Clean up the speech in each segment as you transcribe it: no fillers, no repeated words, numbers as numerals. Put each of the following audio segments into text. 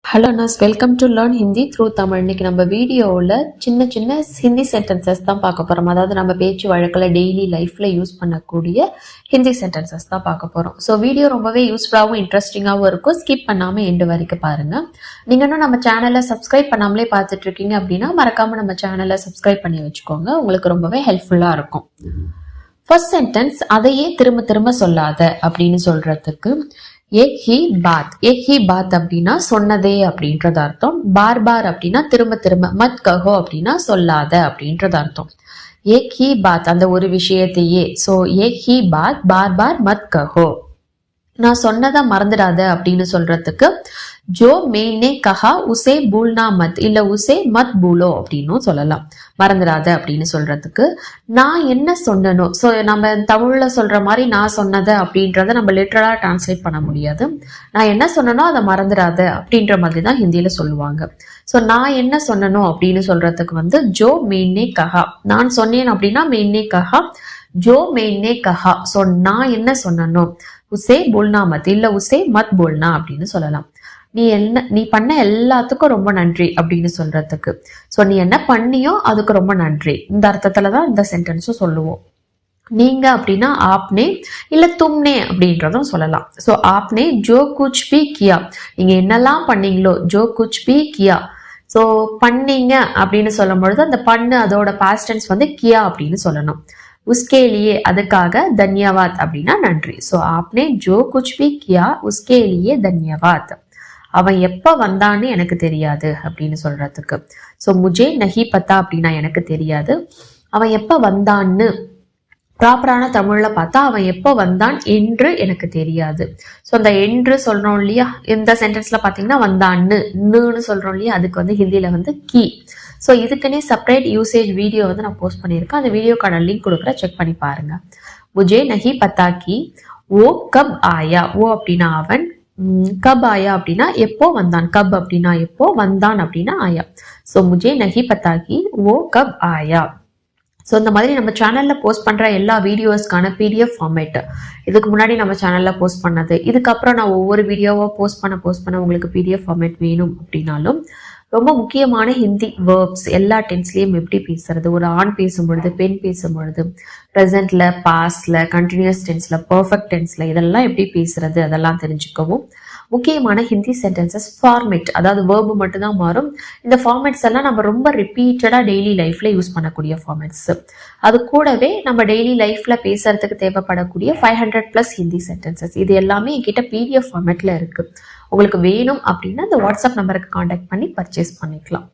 Hello nurse, welcome to learn Hindi through Tamil. இன்னைக்கு நம்ம வீடியோவில் சின்ன சின்ன ஹிந்தி சென்டென்சஸ் தான் பார்க்க போகிறோம். அதாவது நம்ம பேச்சு வழக்கில் டெய்லி லைஃப்பில் யூஸ் பண்ணக்கூடிய ஹிந்தி சென்டென்சஸ் தான் பார்க்க போகிறோம். ஸோ வீடியோ ரொம்பவே யூஸ்ஃபுல்லாகவும் இன்ட்ரெஸ்டிங்காகவும் இருக்கும். ஸ்கிப் பண்ணாமல் எண்டு வரைக்கும் பாருங்கள். நீங்கள் இன்னும் நம்ம சேனலை சப்ஸ்கிரைப் பண்ணாமலே பார்த்துட்ருக்கீங்க அப்படின்னா மறக்காமல் நம்ம சேனலை சப்ஸ்கிரைப் பண்ணி வச்சுக்கோங்க. உங்களுக்கு ரொம்பவே ஹெல்ப்ஃபுல்லாக இருக்கும். ஃபர்ஸ்ட் சென்டென்ஸ், அதையே திரும்ப திரும்ப சொல்லாத அப்படின்னு சொல்கிறதுக்கு ஏக் ஹி பாத் அப்படின்னா சொன்னதே அப்படின்றது அர்த்தம். பார் பார் அப்படின்னா திரும்ப திரும்ப, மத் கஹோ அப்படின்னா சொல்லாத அப்படின்றது அர்த்தம். ஏக் ஹி பாத் அந்த ஒரு விஷயத்தையே, ஸோ ஏக் ஹி பாத் பார் பார் மத் கஹோ. நான் சொன்னதை மறந்துடாத அப்படின்னு சொல்றதுக்கு ஜோ மேனே கஹா உசே பூல்னா மத், இல்ல உசே மத் பூலோ அப்படின்னு சொல்லலாம். மறந்துடாத அப்படின்னு சொல்றதுக்கு நான் என்ன சொன்னனோ, ஸோ நம்ம தமிழ்ல சொல்ற மாதிரி நான் சொன்னதை அப்படின்றத நம்ம லிட்டரலா டிரான்ஸ்லேட் பண்ண முடியாது. நான் என்ன சொன்னனோ அதை மறந்துடாத அப்படின்ற மாதிரி தான் ஹிந்தியில சொல்லுவாங்க. ஸோ நான் என்ன சொன்னனோ அப்படின்னு சொல்றதுக்கு ஜோ மேனே கஹா, நான் சொன்னேன் அப்படின்னா மேனே கஹா, ஜோ மேனே கஹா. ஸோ நான் என்ன சொன்னனோ உசே போல்னா மத், இல்ல உசே மத் போல்னா அப்படின்னு சொல்லலாம். நீ பண்ண எல்லாத்துக்கும் ரொம்ப நன்றி அப்படின்னு சொல்றதுக்கு, ஸோ நீ என்ன பண்ணியோ அதுக்கு ரொம்ப நன்றி, இந்த அர்த்தத்துலதான் இந்த சென்டென்ஸும் சொல்லுவோம். நீங்க அப்படின்னா ஆப்னே இல்ல தும்னே அப்படின்றதும் சொல்லலாம். ஸோ ஆப்னே ஜோ குச் பி கியா, நீங்க என்னெல்லாம் பண்ணீங்களோ, ஜோ குச் பி கியா. ஸோ பண்ணீங்க அப்படின்னு சொல்லும் பொழுது அந்த பண்ணு அதோட பாஸ்ட் டென்ஸ் கியா அப்படின்னு சொல்லணும். உஸ்கே லியே அதுக்காக தன்யவாத் அப்படின்னா நன்றி. ஸோ ஆப்னே ஜோ குச் பி கியா உஸ்கே லியே தன்யவாத். அவன் எப்ப வந்தான்னு எனக்கு தெரியாது அப்படின்னு சொல்றதுக்கு, ஸோ முஜே நஹி பத்தா அப்படின்னா எனக்கு தெரியாது. அவன் எப்ப வந்தான்னு ப்ராப்பரான தமிழ்ல பார்த்தா அவன் எப்போ வந்தான் என்று எனக்கு தெரியாது. ஸோ அந்த என்று சொல்றோம் இல்லையா, இந்த சென்டென்ஸ்ல பாத்தீங்கன்னா வந்தான்னு சொல்றோம் இல்லையா, அதுக்கு ஹிந்தியில கீ. ஸோ இதுக்குன்னே செப்பரேட் யூசேஜ் வீடியோ நான் போஸ்ட் பண்ணியிருக்கேன். அந்த வீடியோக்கான லிங்க் கொடுக்குற, செக் பண்ணி பாருங்க. முஜே நஹி பத்தா கி ஓ கப் ஆயா, ஓ அப்படின்னா அவன், கப் ஆயா அப்படின்னா எப்போ வந்தான், கப் அப்படின்னா எப்போ, வந்தான் அப்படின்னா ஆயா. ஸோ முஜே நஹி பத்தா கி ஓ கப் ஆயா. ஸோ இந்த மாதிரி நம்ம சேனல்ல போஸ்ட் பண்ற எல்லா வீடியோஸ்க்கான பிடிஎஃப் ஃபார்மேட் இதுக்கு முன்னாடி நம்ம சேனல்ல போஸ்ட் பண்ணது, இதுக்கப்புறம் நான் ஒவ்வொரு வீடியோவா போஸ்ட் பண்ண உங்களுக்கு பிடிஎஃப் ஃபார்மேட் வேணும் அப்படின்னாலும் ரொம்ப முக்கியமான ஹிந்தி வேர்ப்ஸ் எல்லா டென்ஸ்லயும் எப்படி பேசுறது, ஒரு ஆண் பேசும்பொழுது, பெண் பேசும்பொழுது, ப்ரெசென்ட்ல, பாஸ்ட்ல, கண்டினியூஸ் டென்ஸ்ல, பர்ஃபெக்ட் டென்ஸ்ல இதெல்லாம் எப்படி பேசுறது அதெல்லாம் தெரிஞ்சுக்கவும் முக்கியமான ஹிந்தி சென்டென்சஸ் ஃபார்மேட், அதாவது வேர்பு மட்டும்தான் மாறும். இந்த ஃபார்மேட்ஸ் எல்லாம் நம்ம ரொம்ப ரிப்பீட்டடா டெய்லி லைஃப்ல யூஸ் பண்ணக்கூடிய ஃபார்மேட்ஸ். அது கூடவே நம்ம டெய்லி லைஃப்ல பேசுறதுக்கு தேவைப்படக்கூடிய 500+ ஹிந்தி சென்டென்சஸ், இது எல்லாமே என்கிட்ட பிடிஎஃப் ஃபார்மேட்ல இருக்கு. உங்களுக்கு வேணும் அப்படின்னா இந்த வாட்ஸ்அப் நம்பருக்கு காண்டாக்ட் பண்ணி பர்ச்சேஸ் பண்ணிக்கலாம்.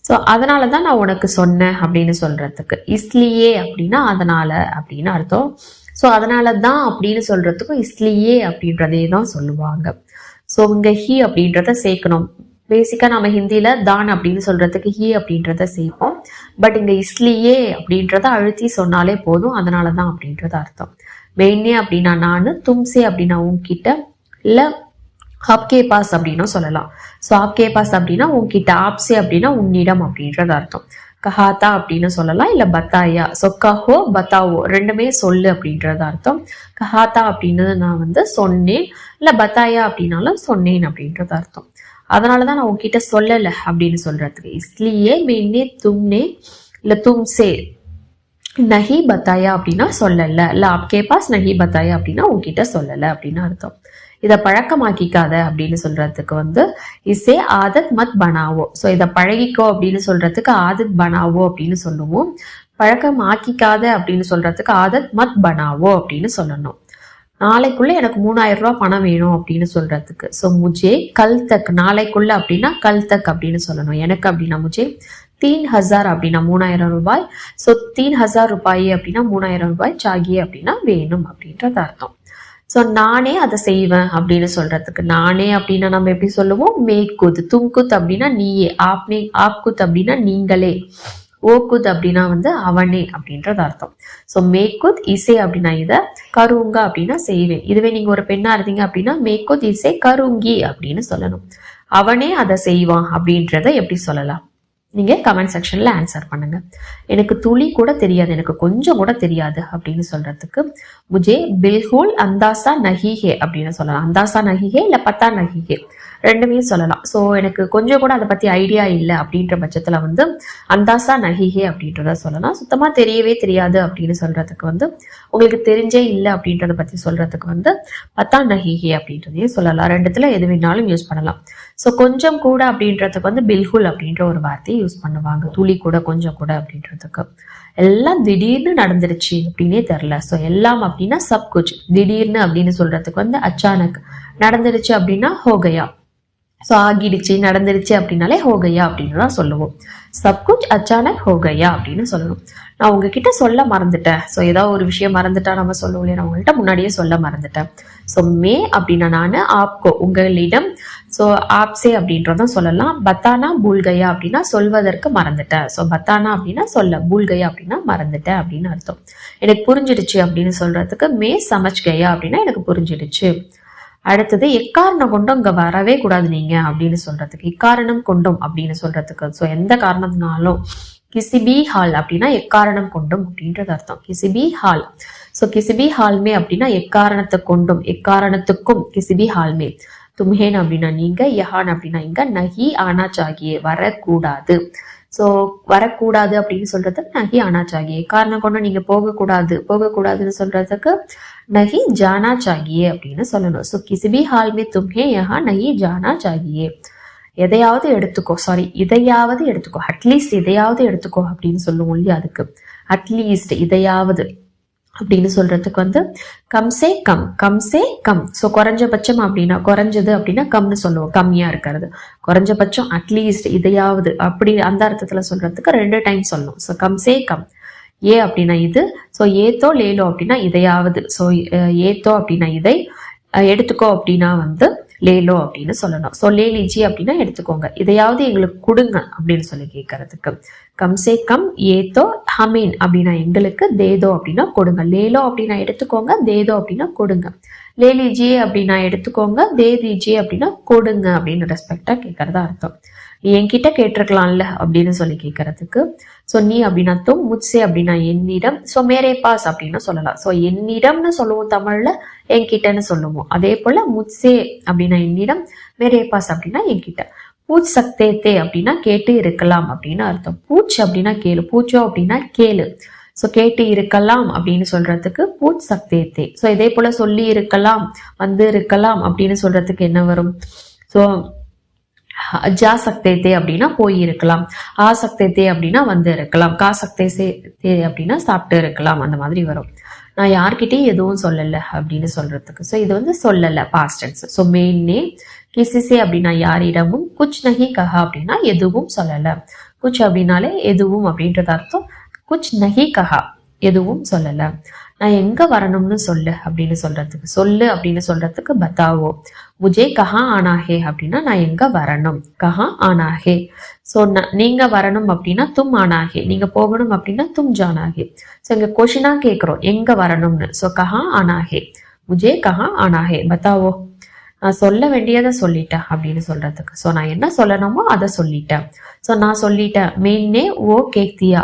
ஸோ அதனால தான் நான் உனக்கு சொன்னேன் அப்படின்னு சொல்றதுக்கு இஸ்லியே அப்படின்னா அதனால அப்படின்னு அர்த்தம். ஸோ அதனால தான் அப்படின்னு சொல்றதுக்கும் இஸ்லியே அப்படின்றதே தான் சொல்லுவாங்க. ஸோ இங்க ஹி அப்படின்றத சேர்க்கணும். பேசிக்கா நம்ம ஹிந்தியில தான் அப்படின்னு சொல்றதுக்கு ஹி அப்படின்றத சேர்ப்போம். பட் இங்க இஸ்லியே அப்படின்றத அழுத்தி சொன்னாலே போதும், அதனால தான் அப்படின்றது அர்த்தம். மெயினே அப்படின்னா நானு, தும்சே அப்படின்னா உன்கிட்ட, இல்ல ஆப்கே பாஸ் அப்படின்னும் சொல்லலாம். ஸோ ஆப்கே பாஸ் அப்படின்னா உன்கிட்ட, ஆப்சே அப்படின்னா உன்னிடம் அப்படின்றது அர்த்தம். கஹாத்தா அப்படின்னு சொல்லலாம், இல்ல பத்தாயா. ஸோ கஹோ பத்தாவோ ரெண்டுமே சொல்லு அப்படின்றது அர்த்தம். கஹாத்தா அப்படின்னு நான் சொன்னேன், இல்ல பத்தாயா அப்படின்னாலும் சொன்னேன் அப்படின்றது அர்த்தம். அதனாலதான் நான் உன்கிட்ட சொல்லல அப்படின்னு சொல்றதுக்கு இஸ்லியே மேனே தும்னே இல்ல தும்சே நஹி பத்தாயா அப்படின்னா சொல்லல, இல்ல ஆப்கே பாஸ் நஹி பத்தாயா அப்படின்னா உன்கிட்ட சொல்லல அப்படின்னு அர்த்தம். இதை பழக்கமாக்கிக்காத அப்படின்னு சொல்றதுக்கு இசே ஆதத் மத் பனாவோ. ஸோ இதை பழகிக்கோ அப்படின்னு சொல்றதுக்கு ஆதத் பனாவோ அப்படின்னு சொல்லுவோம். பழக்கம் ஆக்கிக்காத அப்படின்னு சொல்றதுக்கு ஆதத் மத் பனாவோ அப்படின்னு சொல்லணும். நாளைக்குள்ள எனக்கு 3000 ரூபாய் பணம் வேணும் அப்படின்னு சொல்றதுக்கு, ஸோ முஜே கல் தக், நாளைக்குள்ள அப்படின்னா கல் தக் அப்படின்னு சொல்லணும். எனக்கு அப்படின்னா முஜே 3000 அப்படின்னா 3000 ரூபாய். ஸோ 3000 ரூபாய் அப்படின்னா 3000 ரூபாய், சாகியே அப்படின்னா வேணும் அப்படின்றது அர்த்தம். ஸோ நானே அதை செய்வேன் அப்படின்னு சொல்றதுக்கு நானே அப்படின்னா நம்ம எப்படி சொல்லுவோம், மேக்குத். தும்குத் அப்படின்னா நீயே, ஆப்னே ஆப்குத் அப்படின்னா நீங்களே, ஓகுத் அப்படின்னா அவனே அப்படின்றது அர்த்தம். ஸோ மேக்குத் இசை அப்படின்னா இதை, கருங்க அப்படின்னா செய்வேன். இதுவே நீங்க ஒரு பெண்ணா இருந்தீங்க அப்படின்னா மேக்குத் இசை கருங்கி அப்படின்னு சொல்லணும். அவனே அதை செய்வான் அப்படின்றத எப்படி சொல்லலாம், நீங்க கமெண்ட் செக்ஷன்ல ஆன்சர் பண்ணுங்க. எனக்கு துளி கூட தெரியாது, எனக்கு கொஞ்சம் கூட தெரியாது அப்படின்னு சொல்றதுக்கு முஜே பில்குல் அந்தாசா நஹி ஹே அப்படின்னு சொல்லலாம். அந்தாசா நஹி ஹே இல்ல பத்தா நஹி ஹே. ரெண்டுமே சொல்லலாம். ஸோ எனக்கு கொஞ்சம் கூட அதை பத்தி ஐடியா இல்லை அப்படின்ற பட்சத்துல வந்து அந்தாசா நஹிஹே அப்படின்றத சொல்லலாம். சுத்தமா தெரியவே தெரியாது அப்படின்னு சொல்றதுக்கு வந்து உங்களுக்கு தெரிஞ்சே இல்லை அப்படின்றத பத்தி சொல்றதுக்கு வந்து பத்தா நஹிஹே அப்படின்றதையும் சொல்லலாம். ரெண்டுத்துல எது வேணாலும் யூஸ் பண்ணலாம். ஸோ கொஞ்சம் கூட அப்படின்றதுக்கு வந்து பில்குல் அப்படின்ற ஒரு வார்த்தையை யூஸ் பண்ணுவாங்க. துளி கூட கொஞ்சம் கூட அப்படின்றதுக்கு. எல்லாம் திடீர்னு நடந்துருச்சு அப்படின்னே தெரியல. ஸோ எல்லாம் அப்படின்னா சப் குச். திடீர்னு அப்படின்னு சொல்றதுக்கு வந்து அச்சானக். நடந்துருச்சு அப்படின்னா ஹோகையா. ஸோ ஆகிடுச்சு நடந்துருச்சு அப்படின்னாலே ஹோகையா அப்படின்னு தான் சொல்லுவோம். சப்குச் அச்சானக் ஹோகையா அப்படின்னு சொல்லணும். நான் உங்ககிட்ட சொல்ல மறந்துட்டேன். ஸோ ஏதாவது ஒரு விஷயம் மறந்துட்டா நம்ம சொல்லுவோம் இல்லையா, நான் உங்கள்கிட்ட முன்னாடியே சொல்ல மறந்துட்டேன். ஸோ மே அப்படின்னா நான், ஆப்கோ உங்களிடம், ஸோ ஆப்சே அப்படின்றதும் சொல்லலாம். பத்தானா பூல்கையா அப்படின்னா சொல்வதற்கு மறந்துட்டேன். ஸோ பத்தானா அப்படின்னா சொல்ல, பூல்கையா அப்படின்னா மறந்துட்டேன் அப்படின்னு அர்த்தம். எனக்கு புரிஞ்சிடுச்சு அப்படின்னு சொல்றதுக்கு மே சமஜ் கயா அப்படின்னா எனக்கு புரிஞ்சிடுச்சு. அடுத்தது எக்காரணம் கொண்டும் இங்க வரவே கூடாது நீங்க அப்படின்னு சொல்றதுக்கு, எக்காரணம் கொண்டும் அப்படின்னு சொல்றதுக்கு. ஸோ எந்த காரணத்தினாலும், கிசிபி ஹால் அப்படின்னா எக்காரணம் கொண்டும் அப்படின்றது அர்த்தம். கிசிபி ஹால். ஸோ கிசிபி ஹால்மே அப்படின்னா எக்காரணத்தை கொண்டும், எக்காரணத்துக்கும். கிசிபி ஹால்மே. தும்ஹேன் அப்படின்னா நீங்க, யஹான் அப்படின்னா இங்க, நஹி ஆனா சாகியே வரக்கூடாது. ஸோ வரக்கூடாது அப்படின்னு சொல்றதுக்கு நஹி ஆனா சாகியே. காரணம் கொண்டு நீங்க போகக்கூடாது, போகக்கூடாதுன்னு சொல்றதுக்கு நஹி ஜானா சாகியே அப்படின்னு சொல்லணும். ஸோ கிசிபி ஹால்மே தும்ஹே யஹா நஹி ஜானா சாகியே. எதையாவது எடுத்துக்கோ, சாரி இதையாவது எடுத்துக்கோ, அட்லீஸ்ட் இதையாவது எடுத்துக்கோ அப்படின்னு சொல்லுவோம் இல்லையா, அதுக்கு அட்லீஸ்ட் இதையாவது அப்படின்னு சொல்றதுக்கு வந்து கம்சே கம். கம்சே கம். ஸோ குறைஞ்சபட்சம் அப்படின்னா, குறைஞ்சது அப்படின்னா கம்னு சொல்லுவோம், கம்மியா இருக்கிறது. குறைஞ்சபட்சம் அட்லீஸ்ட் இதையாவது அப்படி அந்த அர்த்தத்துல சொல்றதுக்கு 2 டைம் சொல்லணும். So கம்சே come. ஏ அப்படின்னா இது. ஸோ ஏத்தோ லேலோ அப்படின்னா இதையாவது. ஸோ ஏத்தோ அப்படின்னா இதை, எடுத்துக்கோ அப்படின்னா வந்து லேலோ அப்படின்னு சொல்லணும். ஸோ லே லிஜி அப்படின்னா எடுத்துக்கோங்க, இதையாவது எங்களுக்கு கொடுங்க அப்படின்னு சொல்லி கேட்கறதுக்கு. கம்சே கம் ஏதோ ஹமீன் அப்படின்னா எங்களுக்கு, தேதோ அப்படின்னா கொடுங்க. லேலோ அப்படின்னா எடுத்துக்கோங்க, தேதோ அப்படின்னா கொடுங்க. லே லிஜியே அப்படின்னா எடுத்துக்கோங்க, தே தீஜியே அப்படின்னா கொடுங்க அப்படின்னு ரெஸ்பெக்டா கேட்கறதா அர்த்தம். என்கிட்ட கேட்டிருக்கலாம்ல அப்படின்னு சொல்லி கேட்கறதுக்கு. ஸோ நீ அப்படின்னா தும், முட்சே அப்படின்னா என்னிடம், ஸோ மேரே பாஸ் அப்படின்னு சொல்லலாம். ஸோ என்னிடம்னு சொல்லுவோம் தமிழ்ல, என்கிட்டன்னு சொல்லுவோம். அதே போல முட்சே அப்படின்னா என்னிடம், மேரே பாஸ் அப்படின்னா என்கிட்ட. பூச் சக்தே தே அப்படின்னா கேட்டு இருக்கலாம் அப்படின்னு அர்த்தம். பூச் அப்படின்னா கேளு, பூச்சோ அப்படின்னா கேளு. ஸோ கேட்டு இருக்கலாம் அப்படின்னு சொல்றதுக்கு பூச் சக்தே தே. ஸோ இதே போல சொல்லி இருக்கலாம், வந்து இருக்கலாம் அப்படின்னு சொல்றதுக்கு என்ன வரும்? ஸோ ஜா சக்தே தே அப்படின்னா போய் இருக்கலாம், ஆ சக்தே தே அப்படின்னா வந்து இருக்கலாம், கா சக்தே தே அப்படின்னா சாப்பிட்டு இருக்கலாம், அந்த மாதிரி வரும். நான் யார்கிட்டயும் எதுவும் சொல்லல அப்படின்னு சொல்றதுக்கு. ஸோ இது வந்து சொல்லல, பாஸ்ட் டென்ஸ். ஸோ மெயின்னே கிசிசே அப்படின்னா யாரிடமும், குச் நஹி கஹா அப்படின்னா எதுவும் சொல்லல. குச் அப்படின்னாலே எதுவும் அப்படின்றது அர்த்தம். குச் நஹி கஹா எதுவும் சொல்லல. நான் எங்க வரணும்னு சொல்லு அப்படின்னு சொல்றதுக்கு, சொல்லு அப்படின்னு சொல்றதுக்கு பத்தாவோ. முஜே கஹா ஆனாஹே அப்படின்னா நான் எங்க வரணும், கஹா ஆனாஹே. ஸோ நீங்க வரணும் அப்படின்னா தும் ஆனாஹே, நீங்க போகணும் அப்படின்னா தும் ஜானாஹே. ஸோ இங்க கொஷினா கேட்கிறோம் எங்க வரணும்னு. ஸோ கஹா ஆனாஹே, முஜே கஹா ஆனாஹே பத்தாவோ. நான் சொல்ல வேண்டியதை சொல்லிட்டேன் அப்படின்னு சொல்றதுக்கு. ஸோ நான் என்ன சொல்லணுமோ அதை சொல்லிட்டேன். ஸோ நான் சொல்லிட்டேன், மெயின்னே ஓ கேக்தியா.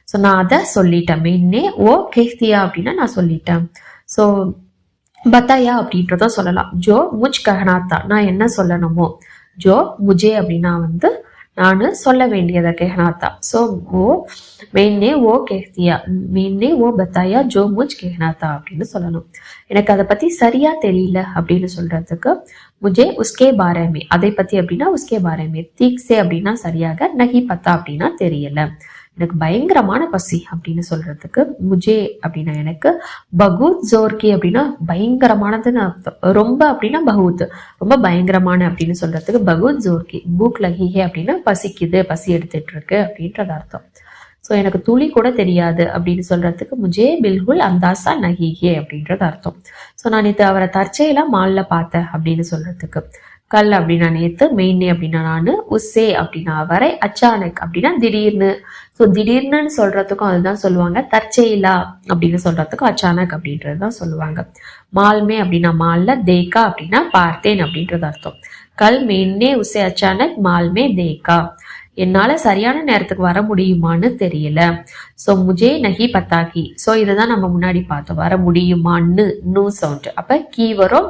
ஸோ நான் அதை சொல்லிட்டேன், மெயின்னே ஓ கேக்தியா அப்படின்னா நான் சொல்லிட்டேன். ஸோ பத்தாயா அப்படின்றத சொல்லலாம். ஜோ முஜ் கஹனாத்தா, நான் என்ன சொல்லணுமோ. ஜோ முஜே அப்படின்னா வந்து நான் சொல்ல வேண்டியதை கஹனாத்தா. ஸோ ஓ மெயின்னே ஓ கேக்தியா, மெயின்னே ஓ பத்தாயா ஜோ முஜ் கஹனாத்தா அப்படின்னு சொல்லணும். எனக்கு அதை பத்தி சரியா தெரியல அப்படின்னு சொல்றதுக்கு முஜே உஸ்கே பாரேமே, அதை பத்தி அப்படின்னா உஸ்கே பாரேமே. தீக்ஸே அப்படின்னா சரியாக, நகி பத்தா அப்படின்னா தெரியல. எனக்கு பயங்கரமான பசி அப்படின்னு சொல்றதுக்கு முஜே அப்படின்னா எனக்கு, பகூத் ஜோர்கி அப்படின்னா பயங்கரமானதுன்னு அர்த்தம். ரொம்ப அப்படின்னா பகூத், ரொம்ப பயங்கரமான அப்படின்னு சொல்றதுக்கு பகூத் ஜோர்கி. பூக் லகிஹே அப்படின்னா பசிக்குது, பசி எடுத்துட்டு இருக்கு அப்படின்றது அர்த்தம். ஸோ எனக்கு துளி கூட தெரியாது அப்படின்னு சொல்றதுக்கு முஜே பில்குல் அந்தாசா நஹிஹே அப்படின்றது அர்த்தம். ஸோ நான் நேற்று அவரை தற்செயலா மால்ல பார்த்தேன் அப்படின்னு சொல்றதுக்கு. கல் அப்படின்னா நேத்து, மெயின்னே அப்படின்னா நானு, உஸ்ஸே அப்படின்னா அவரை, அச்சானக் அப்படின்னா திடீர்னு. ஸோ திடீர்னு சொல்றதுக்கும் அதுதான் சொல்லுவாங்க, தற்செயலா அப்படின்னு சொல்றதுக்கும் அச்சானக் அப்படின்றது தான் சொல்லுவாங்க. மால்மே அப்படின்னா மால்ல, தேக்கா அப்படின்னா பார்த்தேன் அப்படின்றது அர்த்தம். கல் மெயின்னே உஸ்ஸே அச்சானக் மால்மே தேக்கா. என்னால சரியான நேரத்துக்கு வர முடியுமான்னு தெரியல. ஸோ முஜே நஹி பத்தாகி. ஸோ இதுதான் நம்ம முன்னாடி பார்த்தோம், வர முடியுமான்னு நூ சவுண்ட். அப்ப கீ வரும்.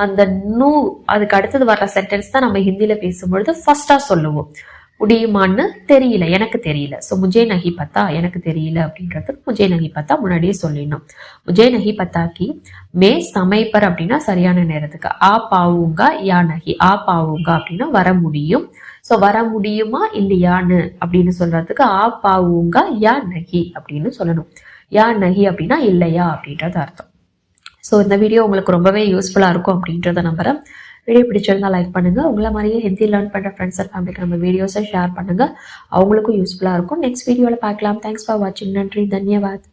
அந்த நூ அதுக்கு அடுத்தது வர்ற சென்டென்ஸ் தான் நம்ம ஹிந்தியில பேசும்பொழுது ஃபர்ஸ்டா சொல்லுவோம். முடியுமான்னு தெரியல, எனக்கு தெரியல. ஸோ முஜே நஹி பத்தா, எனக்கு தெரியல அப்படின்றதுக்கு முஜே நஹி பத்தா முன்னாடியே சொல்லிடணும். முஜே நஹி பத்தாக்கி மே சமைப்பர் அப்படின்னா சரியான நேரத்துக்கு. ஆ பாவுங்கா யா நஹி. ஆ பாவுங்கா அப்படின்னா வர முடியும். ஸோ வர முடியுமா இல்லையான்னு அப்படின்னு சொல்றதுக்கு ஆ பாவுங்கா யா நஹி அப்படின்னு சொல்லணும். யா நஹி அப்படின்னா இல்லையா அப்படின்றது அர்த்தம். ஸோ இந்த வீடியோ உங்களுக்கு ரொம்பவே யூஸ்ஃபுல்லாக இருக்கும் அப்படின்றத நம்புறேன். வீடியோ பிடிச்சிருந்தா லைக் பண்ணுங்க. உங்களை மாதிரியே ஹிந்தி லேர்ன் பண்ற ஃப்ரெண்ட்ஸ் அண்ட் ஃபேமிலிக்கு நம்ம வீடியோஸை ஷேர் பண்ணுங்க. அவங்களுக்கும் யூஸ்ஃபுல்லாக இருக்கும். நெக்ஸ்ட் வீடியோவில் பார்க்கலாம். தேங்க்ஸ் ஃபார் வாட்சிங். நன்றி, தன்யவாத்.